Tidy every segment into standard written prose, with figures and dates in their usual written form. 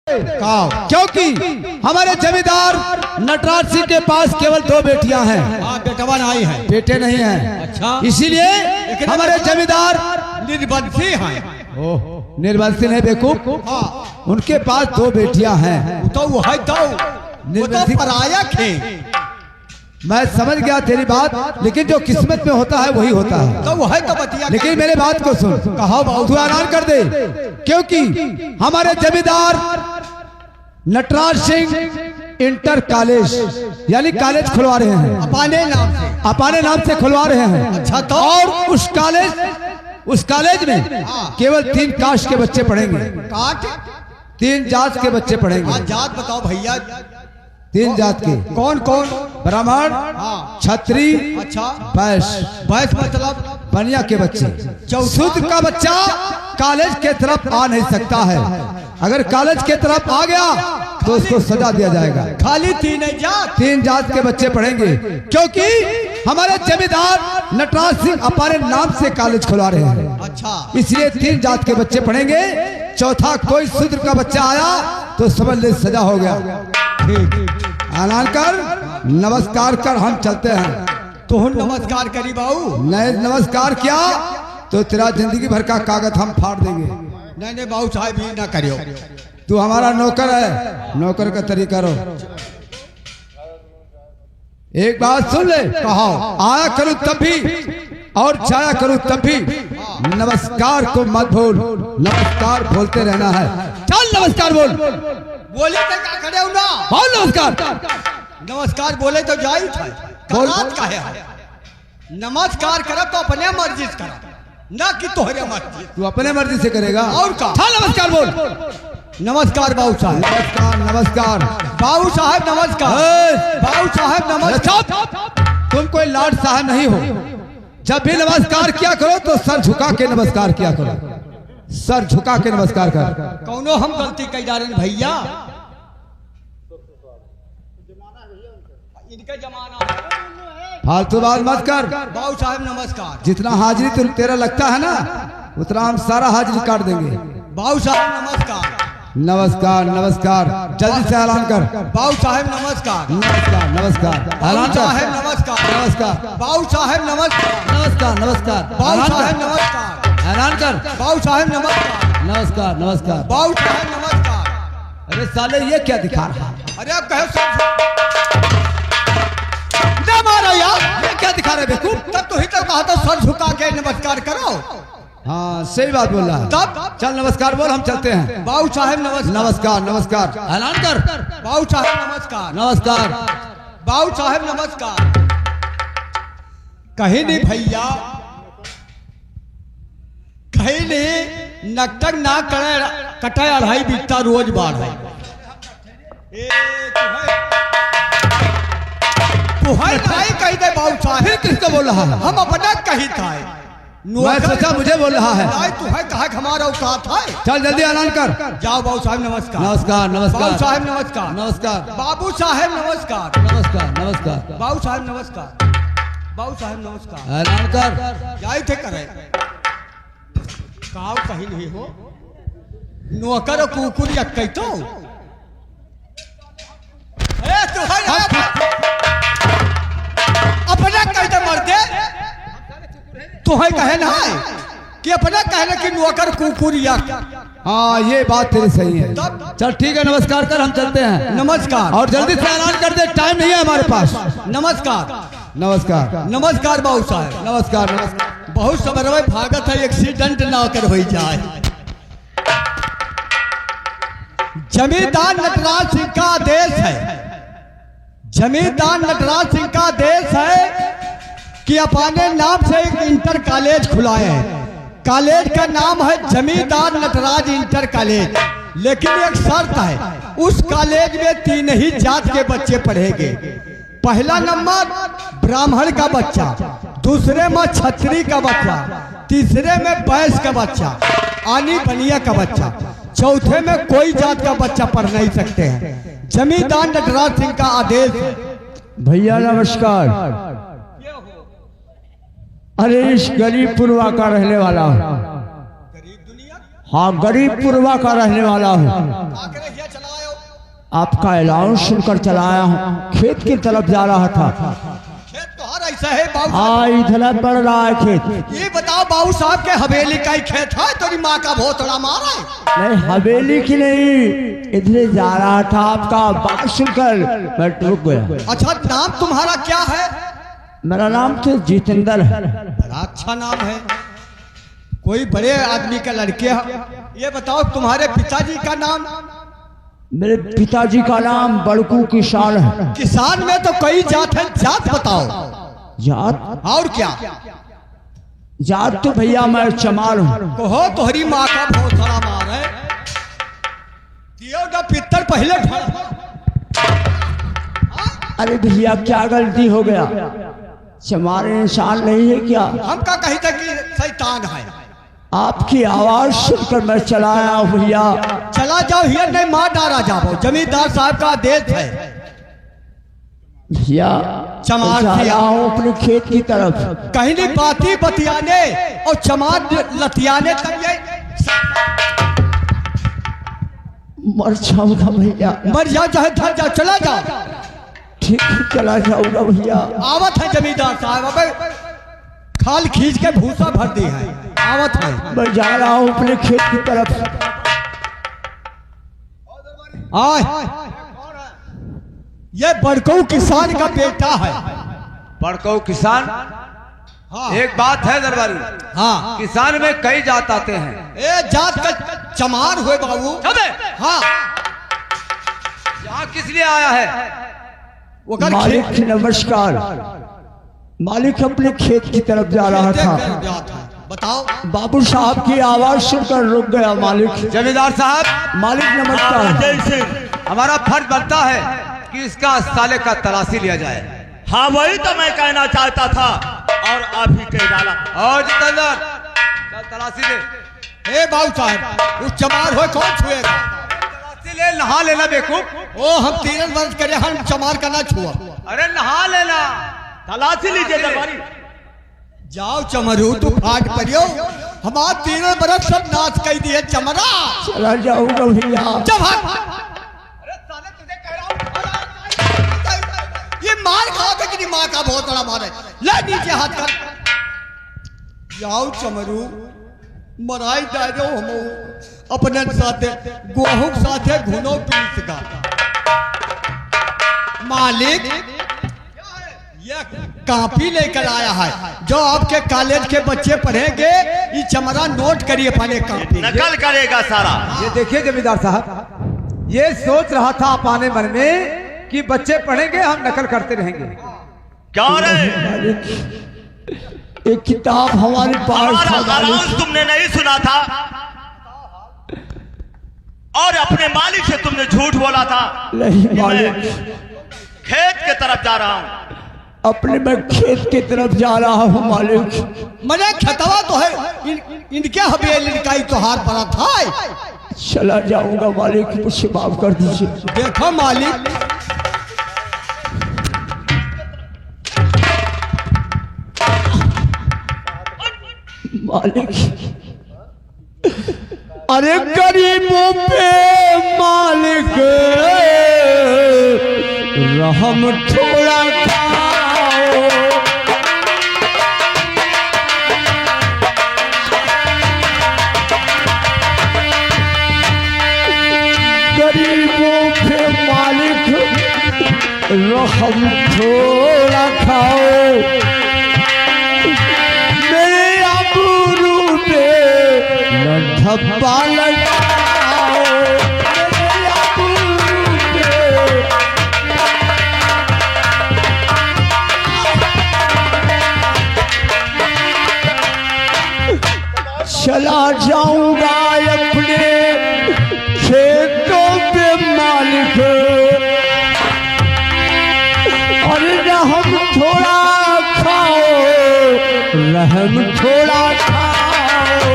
क्योंकि हमारे जमींदार नटराज सिंह के पास केवल 2 बेटियां हैं। बेटवा नहीं है, बेटे नहीं हैं। अच्छा, इसीलिए हमारे जमींदार निर्वंशी हैं। निर्वंशी नहीं बेवकूफ, उनके पास 2 बेटियां हैं। तो वो है तो परायक है। मैं समझ गया तेरी बात, लेकिन जो किस्मत में होता है वही होता है। तो वो है तो बतिया। लेकिन मेरे बात को सुन, कहो तू ऐलान कर दे, क्योंकि हमारे जमींदार नटराज सिंह इंटर कॉलेज यानी कॉलेज खुलवा रहे हैं अपने नाम से खुलवा रहे हैं। अच्छा, तो और उस कॉलेज में केवल 3 कास्ट के बच्चे पढ़ेंगे। 3 जात के बच्चे पढ़ेंगे। जात बताओ भैया। 3 जात के कौन कौन? ब्राह्मण, क्षत्रिय, अच्छा, वैश्य मतलब बनिया के बच्चे। शूद्र का बच्चा कॉलेज के तरफ आ नहीं सकता है। अगर कॉलेज के तरफ आ गया तो उसको सजा दिया जाएगा। खाली 3 जात के बच्चे पढ़ेंगे, क्योंकि हमारे जमींदार नटराज सिंह अपने नाम से कॉलेज खुलवा रहे हैं। अच्छा, इसलिए 3 जात के बच्चे पढ़ेंगे। चौथा कोई शूद्र का बच्चा आया तो समझ ले सजा हो गया। ऐलान कर, नमस्कार कर, हम चलते हैं। तो नमस्कार करी बाबू। नहीं नमस्कार किया तो तेरा जिंदगी भर का कागज हम फाड़ देंगे। नहीं बाबू साहब ये ना करियो। तू हमारा नौकर है, नौकर का तरीका रहो। एक बात सुन ले, कहो आया करूं तब भी और जाया करूं तब भी नमस्कार को मत भूल। नमस्कार बोलते रहना है। चल नमस्कार बोल। बोले तो क्या करे हो ना? बोल नमस्कार। नमस्कार बोले तो जाई था। करात का है। नमस्कार करो तो अपने मर्जी से करो, ना कि तोहरे मर्जी। तू अपने मर्जी से करेगा और का? चल नमस्कार बोल। नमस्कार बाबू साहब। नमस्कार बाबू साहब नमस्कार। बाबू साहब नमस्कार। तुम कोई लाड साहब नहीं हो। जब भी नमस्कार किया करो तो सर झुका के नमस्कार किया करो। सर झुका के नमस्कार कर। कौनो हम गलती कई जा रहे भैया। इनका जमाना फालतू बात मत कर। बाबू साहब नमस्कार। जितना हाजिरी तुम तेरा लगता है ना, उतना हम सारा हाजिरी काट देंगे। बाबू साहब नमस्कार। नमस्कार जल्दी से ऐलान कर। बाबू साहब नमस्कार। नमस्कार ऐलान कर। नमस्कार। बाबू साहब नमस्कार। बाबू साहब नमस्कार। ऐलान कर। बाबू साहब नमस्कार। बाबू साहब नमस्कार। अरे साले ये क्या दिखा रहा? अरे आप कहे मारा यार, ये क्या दिखा रहे बेवकूफ? तब तो ही तो कहा था सर झुका के नमस्कार करो। हाँ सही बात बोल रहा है। तब चल नमस्कार बोल, हम चलते हैं। बाबू साहब नमस्कार ऐलान कर। बाबू साहब नमस्कार। बाबू साहब नमस्कार। कहीं नहीं भैया, कहीं नहीं नकटक ना कटे 2.5 बित्ता रोज बाढ़ है। कही दे बाबू साहब। फिर किसको बोल रहा है? हम अपना कही था। मैं सोचा मुझे बोल रहा है। तू है कहा हमारा औकात है। चल जल्दी ऐलान कर। जाओ बाबू साहब नमस्कार। नमस्कार बाबू साहब नमस्कार। बाबू साहब नमस्कार। बाबू साहब नमस्कार। बाबू साहब नमस्कार। ऐलान कर। जाए थे करे काव कहीं नहीं हो। नौकर कुकुर यक्कई तो अपना कहते मरते तुहे कहे ना कि अपना कहने की नौकर कुकुर यक। हाँ ये बात तेरी सही है। चल ठीक है, नमस्कार कर, हम चलते हैं। नमस्कार। और जल्दी से ऐलान कर दे, टाइम नहीं है हमारे पास। नमस्कार बाबू साहब। नमस्कार। बहुत समरवे भागत है, एक्सीडेंट ना कर हो जाए। जमींदार नटराज सिंह का आदेश है। जमींदार नटराज सिंह का आदेश है कि अपने नाम से एक इंटर कॉलेज खुलाए है। कॉलेज का नाम है जमींदार नटराज इंटर कॉलेज, लेकिन एक शर्त है, उस कॉलेज में 3 ही जात के बच्चे पढ़ेंगे। पहला नंबर ब्राह्मण का बच्चा, दूसरे में क्षत्रिय का बच्चा, तीसरे में वैश्य का बच्चा, आनी बनिया का बच्चा, चौथे में कोई जात का बच्चा पढ़ नहीं सकते हैं। जमींदार नटराज सिंह का आदेश है। भैया नमस्कार। अरे इस गरीब पुरवा का रहने वाला हूँ। हाँ, गरीबपुरवा का रहने वाला हूँ। आगे रखिए, चलाओ। आपका अनाउंस सुनकर चलाया हूँ। खेत की तरफ जा रहा था। खेत तो ऐसा है बाबू। हाँ, इधर बढ़ रहा है खेत। ये बताओ बाबू साहब के हवेली का ही खेत है, तेरी माँ का भोतड़ा मारा है? नहीं, हवेली की नहीं, इधर जा रहा था। आपका बात सुनकर मैं रुक गया। अच्छा, नाम तुम्हारा क्या है? मेरा नाम तो जितेंद्र है। बड़ा अच्छा नाम है, कोई बड़े आदमी का लड़के हैं। ये बताओ तुम्हारे पिताजी का नाम? मेरे पिताजी का नाम बड़कू किसान है। किसान में तो कई जात है, जात बताओ। जात? और क्या? जात तो भैया मैं चमार हूँ। कहो तोहरी माँ का बहुत बड़ा मार है। दियो ना पित्तर पहले अरे भैया क्या गलती हो गया? चमार इंसान नहीं है क्या? हम का कही था कि शैतान है। आपकी आवाज सुनकर मैं चला आया हूँ भैया। चला जाओ, हियर नहीं मार डाला जाओ, जमींदार साहब का आदेश है। भैया चमार जा किया। रहा हूँ अपने खेत की तरफ। कहीं नहीं बाती बतियाने और चमार लतियाने तक ये मर जाऊंगा भैया। मर जाओ चाहे धर जाओ, चला जाओ। ठीक है, चला जाऊंगा भैया। आवत है जमींदार साहब, अबे खाल खींच के भूसा भर दी है। आवत है। मैं जा रहा हूँ अपने खेत की तरफ। आय, ये बड़कऊ किसान का बेटा है। बड़कऊ किसान? हाँ। एक बात है दरबारी, हाँ, किसान में कई जात आते हैं। ए जात का चमार हुए बाबू। हाँ, यहाँ किस लिए आया है? वो कर मालिक नमस्कार। मालिक अपने खेत की तरफ जा रहा था। बताओ। बाबू साहब की आवाज सुनकर रुक गया। मालिक। जमींदार साहब, मालिक नमस्कार। हमारा फर्ज बनता है कि इसका साले का तलाशी लिया जाए। हाँ, वही तो मैं कहना चाहता था और आप ही कह डाला। और जितेंद्र, चल तलाशी दे। ए बाबू साहब, उस चमार हो कौन छुएगा? तलाशी ले, नहा लेना बेवकूफ। ओ हम 3 वर्ष करे, हम चमार का ना छुआ। अरे नहा लेना। तलाशी लीजिए दरबारी। जाओ चमरू, तू फाट परियो। हमार 3 बरस सब नाश कर दिए चमरा। चला जाऊंगा भैया। जब अरे साले तुझे कह रहा हूँ। ये मार खाओ तो कि माँ का बहुत बड़ा मार है। ले नीचे हाथ कर। जाओ चमरू, मराई डालो हम अपने साथे गोहू साथे घुनो पीस का। मालिक ये कॉपी लेकर आया है, जो आपके कॉलेज के बच्चे पढ़ेंगे। ये चमरा नोट करिए अपने कॉपी। नकल करेगा सारा। ये देखिए जमींदार साहब, ये सोच रहा था अपने मन में कि बच्चे पढ़ेंगे, हम नकल करते रहेंगे। क्या रे? मालिक, एक किताब हमारे पास हमारा था मालिक। अनाउंस तुमने नहीं सुना था और अपने मालिक से तुमने झूठ बोला था। नहीं कि मैं मालिक, खेत के तरफ जा रहा हूँ। अपने मैं खेत की तरफ जा रहा हूँ मालिक। मने खतवा तो है इनके हवेली का ही त्योहार पड़ा था। चला जाऊंगा मालिक, मुझे माफ कर दीजिए। देखो मालिक, मालिक, अरे गरीबों पे मालिक रहम थोड़ा खाओ। गरीबों पे मालिक रहम थोड़ा खाओ। मेरे अबरू पे न धब्बा लगाओ। मेरे अबरू पे चला जाऊंगा अपने खेतों पे मालिक, और रहम थोड़ा खाओ, रहम थोड़ा खाओ।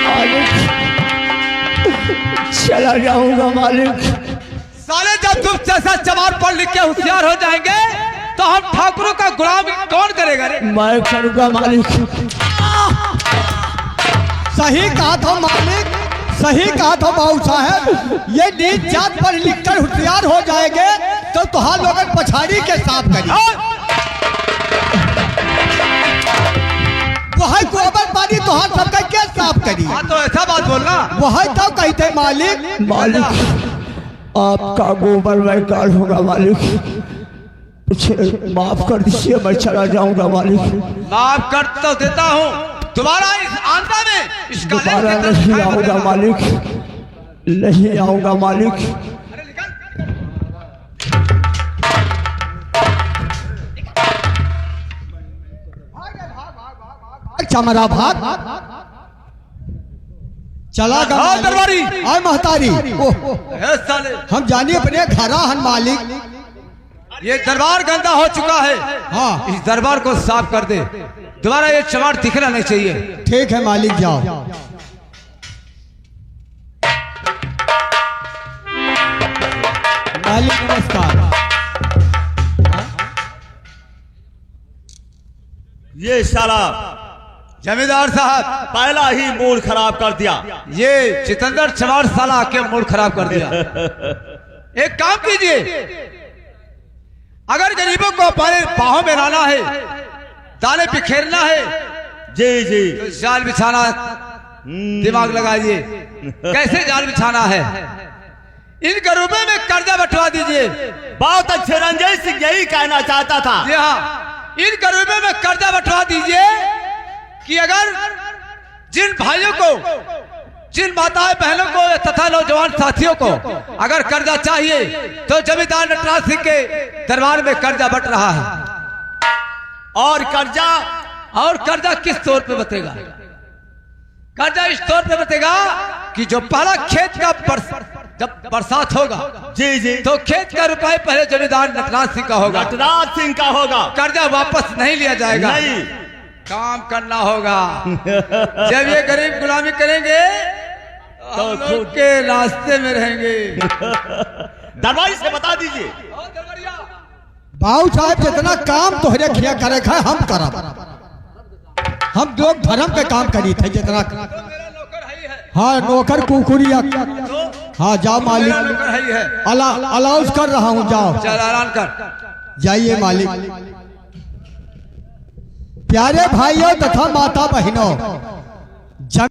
मालिक, चला जाऊंगा मालिक। साले जब तुम जैसा चमार पढ़ लिख के होशियार हो जाएंगे तो हम ठाकुरों का गुलाम कौन करेगा रे? मैं करूँगा मालिक। सही कहा था मालिक, सही कहा था बाबू साहब। ये नीच जात पर लिखकर होशियार हो जाएंगे तो तुहार लोगन पछाड़ी के साफ करी। वही गोबर पानी तुहार सबका क्या साफ करी? हाँ तो ऐसा बात बोलना। वही तो कहते मालिक। मालिक आपका गोबर मैं काढ़ूंगा मालिक, मुझे माफ कर दीजिए, मैं चला जाऊंगा मालिक। माफ कर तो देता हूँ, दोबारा इस आंदा में इस दोबारा नहीं आऊंगा मालिक, नहीं आऊंगा मालिक। चमरा भाग चला गया। हाँ, दरबारी। आय महतारी। ए साले, हम जानिए अपने घरा हन मालिक। ये दरबार गंदा हो चुका है। हाँ इस दरबार को साफ कर दे, दोबारा ये चमार दिखना नहीं चाहिए। ठीक है मालिक, जाओ। मालिक नमस्कार। ये साला जमींदार साहब, पहला ही मूड खराब कर दिया। ये चितंदर चमार साला आके मूड खराब कर दिया। एक काम कीजिए, अगर गरीबों को अपने बाहों में लाना है, दाने बिखेरना है, जी जी तो जाल बिछाना, दिमाग लगाइए कैसे जाल बिछाना है। इन गरीबों में कर्जा बंटवा दीजिए। बहुत अच्छे रंजय सिंह यही कहना चाहता था। जी हाँ, इन गरीबों में कर्जा बंटवा दीजिए कि अगर जिन भाइयों को, जिन माताएं बहनों को तथा नौजवान साथियों को अगर कर्जा चाहिए तो जमींदार नटराज सिंह के दरबार में कर्जा बंट रहा है। और कर्जा किस तौर पे बतेगा? कर्जा इस तौर पे बतेगा कि जो पहला खेत का जब बरसात होगा, जी जी, तो खेत का रुपए पहले जमींदार नटराज सिंह का होगा। नटराज सिंह का होगा। कर्जा वापस नहीं लिया जाएगा, नहीं, काम करना होगा। जब ये गरीब गुलामी करेंगे तो हम लोग के रास्ते में रहेंगे। दरबारी से बता दीजिए। बाबू साहब जितना काम तोहरे खिया करे है हम करब। हम लोग धर्म के काम करी थे जितना। हाँ नौकर कुकुरिया। हाँ जाओ मालिक, अलाउंस कर रहा हूँ, जाओ। चल ऐलान कर। जाइए मालिक। प्यारे भाइयों तथा माता बहनों,